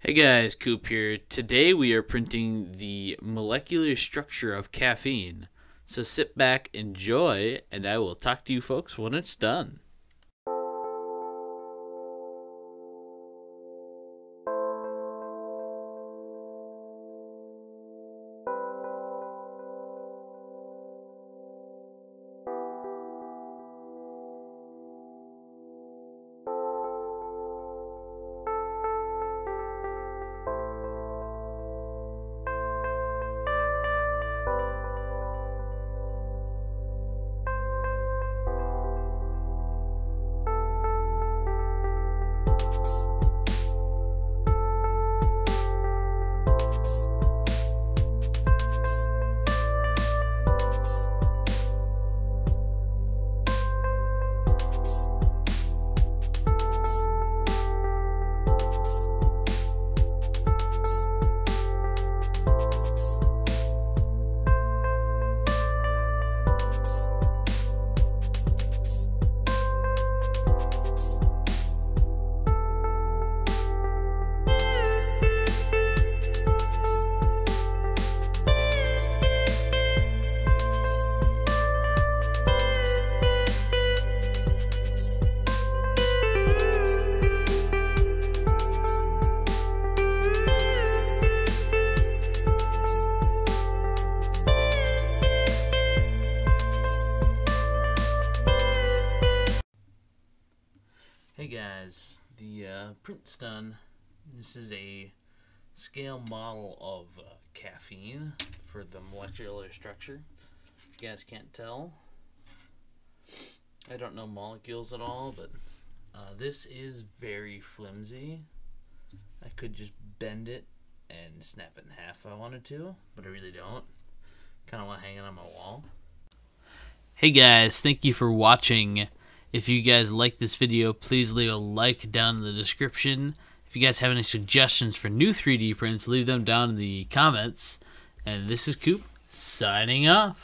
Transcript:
Hey guys, Coop here. Today we are printing the molecular structure of caffeine. So sit back, enjoy, and I will talk to you folks when it's done. Hey guys, the print's done. This is a scale model of caffeine for the molecular structure. If you guys can't tell, I don't know molecules at all, but this is very flimsy. I could just bend it and snap it in half if I wanted to, but I really don't. Kind of want to hang it on my wall. Hey guys, thank you for watching. If you guys like this video, please leave a like down in the description. If you guys have any suggestions for new 3D prints, leave them down in the comments. And this is Coop, signing off.